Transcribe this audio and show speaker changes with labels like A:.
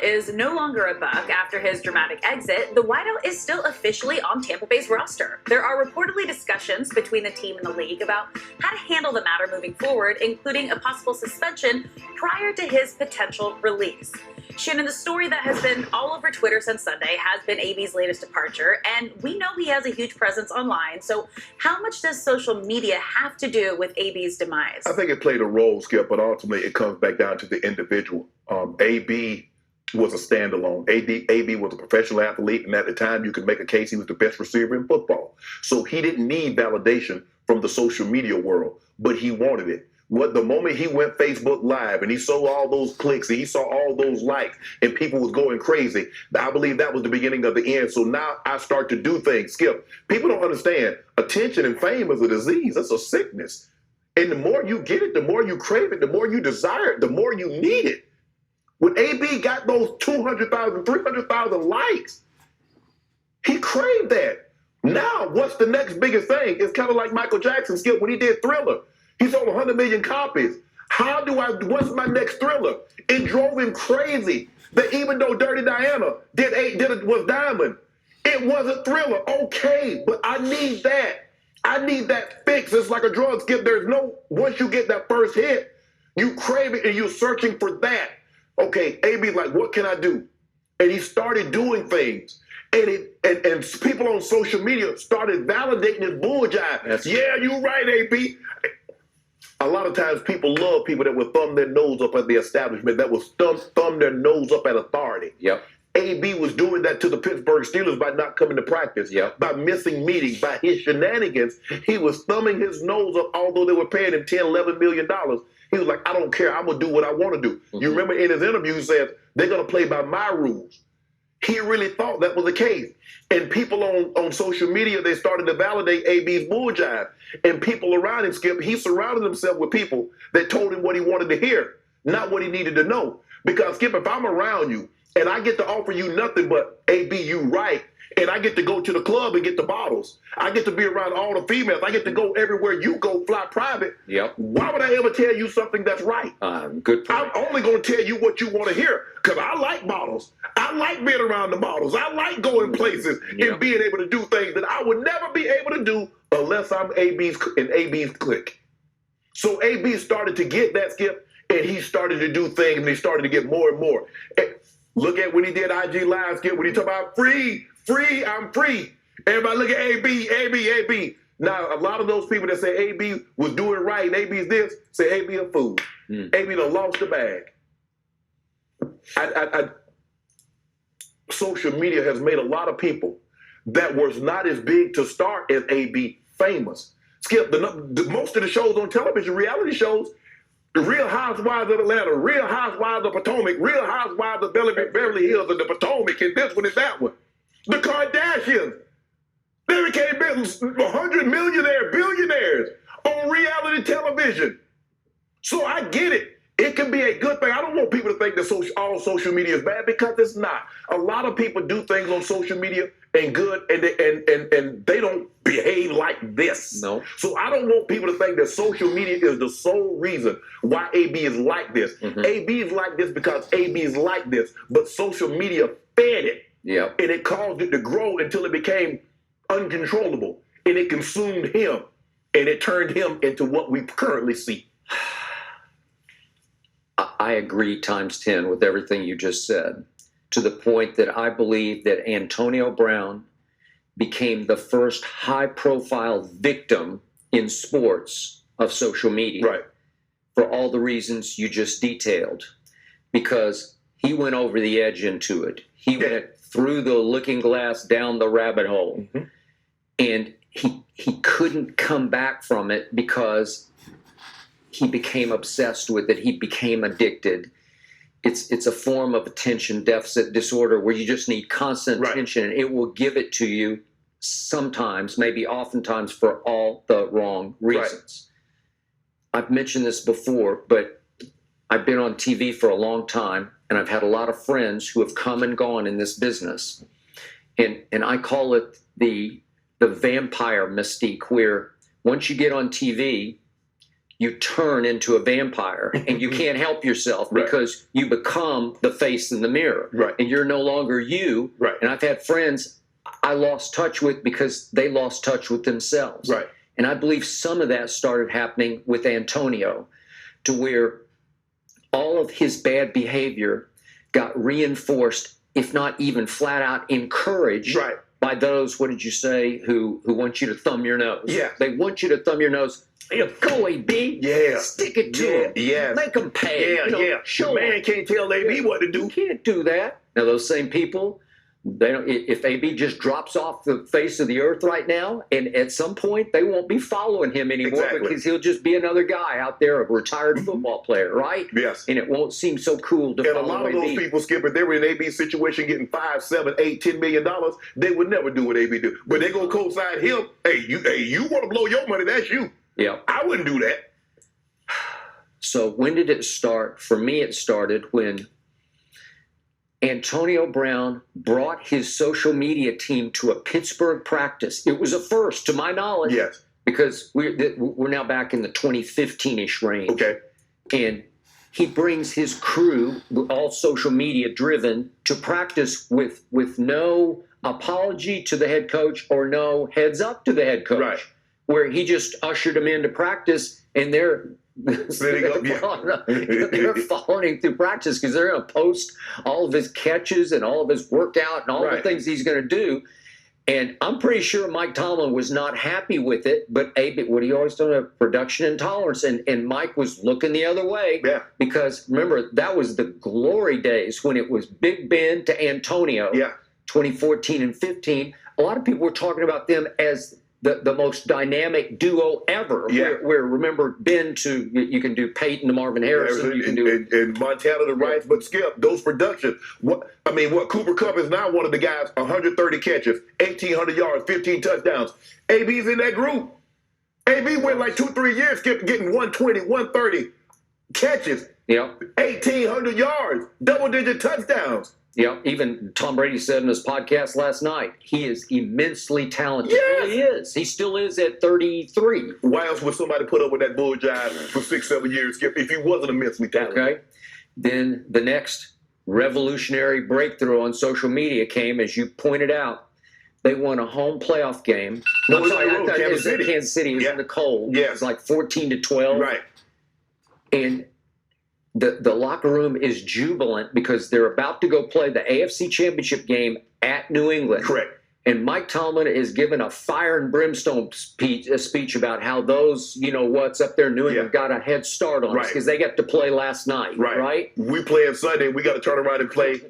A: is no longer a Buck after his dramatic exit, the wideout is still officially on Tampa Bay's roster. There are reportedly discussions between the team and the league about how to handle the matter moving forward, including a possible suspension prior to his potential release. Shannon, the story that has been all over Twitter since Sunday has been AB's latest departure, and we know he has a huge presence online. So how much does social media have to do with AB's demise?
B: I think it played a role, Skip, but ultimately it comes back down to the individual. AB was a standalone. AB was a professional athlete, and at the time you could make a case he was the best receiver in football. So he didn't need validation from the social media world, but he wanted it. The moment he went Facebook Live and he saw all those clicks and he saw all those likes and people was going crazy, I believe that was the beginning of the end. So now I start to do things. Skip, people don't understand attention and fame is a disease. It's a sickness. And the more you get it, the more you crave it, the more you desire it, the more you need it. When AB got those 200,000, 300,000 likes, he craved that. Now, what's the next biggest thing? It's kind of like Michael Jackson, Skip, when he did Thriller. He sold 100 million copies. What's my next Thriller? It drove him crazy that even though Dirty Diana was Diamond, it wasn't Thriller. Okay, but I need that. I need that fix. It's like a drug, Skip. Once you get that first hit, you crave it and you're searching for that. Okay, AB's like, what can I do? And he started doing things. And people on social media started validating his bull jive. Yeah, you're right, AB. A lot of times people love people that will thumb their nose up at the establishment, that will thumb their nose up at authority.
C: Yep.
B: AB was doing that to the Pittsburgh Steelers by not coming to practice, by missing meetings, by his shenanigans. He was thumbing his nose up, although they were paying him $10, $11 million. He was like, I don't care. I'm going to do what I want to do. Mm-hmm. You remember in his interview, he said, they're going to play by my rules. He really thought that was the case. And people on social media, they started to validate AB's bull jive. And people around him, Skip, he surrounded himself with people that told him what he wanted to hear, not what he needed to know. Because, Skip, if I'm around you and I get to offer you nothing but AB, you right, and I get to go to the club and get the bottles, I get to be around all the females, I get to go everywhere you go, fly private, why would I ever tell you something that's right?
C: Good point.
B: I'm only going to tell you what you want to hear, because I like bottles. I like being around the bottles. I like going places and being able to do things that I would never be able to do unless I'm AB's clique. So AB started to get that, Skip, and he started to do things, and he started to get more and more. And look at when he did IG Live, Skip, when he talked about free, I'm free. Everybody look at AB. Now, a lot of those people that say AB was doing right and AB's this, say AB a fool. AB done lost the bag. Social media has made a lot of people that was not as big to start as AB famous. Skip, most of the shows on television, reality shows, the Real Housewives of Atlanta, Real Housewives of Potomac, Real Housewives of Beverly Hills and the Potomac, and this one and that one. The Kardashians, they became 100 millionaire billionaires on reality television. So I get it. It can be a good thing. I don't want people to think that all social media is bad, because it's not. A lot of people do things on social media and good, and they don't behave like this.
C: No.
B: So I don't want people to think that social media is the sole reason why AB is like this. AB is like this because AB is like this, but social media fed it. And it caused it to grow until it became uncontrollable, and it consumed him, and it turned him into what we currently see.
C: I agree times 10 with everything you just said, to the point that I believe that Antonio Brown became the first high-profile victim in sports of social media.
B: Right.
C: For all the reasons you just detailed, because he went over the edge into it. He went through the looking glass, down the rabbit hole, and he couldn't come back from it because he became obsessed with it. He became addicted. It's a form of attention deficit disorder where you just need constant attention, and it will give it to you sometimes, maybe oftentimes, for all the wrong reasons. I've mentioned this before, but I've been on TV for a long time, and I've had a lot of friends who have come and gone in this business. And I call it the vampire mystique, where once you get on TV, you turn into a vampire and you can't help yourself
B: Right.
C: because you become the face in the mirror.
B: Right.
C: And you're no longer you.
B: Right.
C: And I've had friends I lost touch with because they lost touch with themselves.
B: Right.
C: And I believe some of that started happening with Antonio, to where all of his bad behavior got reinforced, if not even flat out encouraged,
B: Right.
C: by those, what did you say, who want you to thumb your nose.
B: Yeah.
C: They want you to thumb your nose. Go, AB.
B: Yeah.
C: Stick it to him.
B: Yeah.
C: Make them pay.
B: Yeah.
C: Show
B: The man
C: 'em.
B: can't tell AB what to do.
C: You can't do that. Now, those same people, they don't. If AB just drops off the face of the earth right now, and at some point they won't be following him anymore,
B: Exactly.
C: because he'll just be another guy out there, a retired football player, right?
B: Yes.
C: And it won't seem so cool to
B: And a
C: follow
B: lot of those
C: AB.
B: people, Skip, if they were in AB's situation getting $5, $7, $8, $10 million, they would never do what AB do. But they gonna co-sign him. Hey, you want to blow your money? That's you.
C: Yeah.
B: I wouldn't do that.
C: So when did it start? For me, it started when Antonio Brown brought his social media team to a Pittsburgh practice. It was a first, to my knowledge,
B: Yes.
C: because we're now back in the 2015-ish range.
B: Okay.
C: And he brings his crew, all social media driven, to practice with no apology to the head coach or no heads up to the head coach.
B: Right.
C: Where he just ushered them into practice, and they're they're following him through practice, because they're going to post all of his catches and all of his workout and all the
B: Right.
C: things he's going to do. And I'm pretty sure Mike Tomlin was not happy with it, but what he always done, production intolerance, and Mike was looking the other way.
B: Yeah.
C: Because remember, that was the glory days when it was Big Ben to Antonio,
B: Yeah.
C: 2014 and 15. A lot of people were talking about them as the most dynamic duo ever.
B: Yeah.
C: Where remember, Ben you can do Peyton to Marvin Harrison, you can do
B: and Montana to Rice, but Skip, those productions. What Cooper Kupp is now one of the guys, 130 catches, 1,800 yards, 15 touchdowns. AB's in that group. AB went like 2-3 years, Skip, getting 120, 130 catches, 1,800 yards, double-digit touchdowns.
C: Yeah, even Tom Brady said in his podcast last night, he is immensely talented.
B: Yes.
C: He is. He still is at 33.
B: Why else would somebody put up with that bull jive for 6-7 years, Skip, if he wasn't immensely talented?
C: Okay. Then the next revolutionary breakthrough on social media came, as you pointed out. They won a home playoff game.
B: No,
C: I'm
B: it was
C: sorry,
B: on the
C: I
B: road,
C: thought it was
B: Kansas
C: at
B: City.
C: Kansas City. It was
B: Yeah.
C: in the cold.
B: Yes.
C: It was like 14-12.
B: Right.
C: And the locker room is jubilant because they're about to go play the AFC Championship game at New England.
B: Correct.
C: And Mike Tomlin is given a fire and brimstone speech about how those, what's up there in New England got a head start on us because they got to play last night, right?
B: We playing Sunday. We got to turn around and play,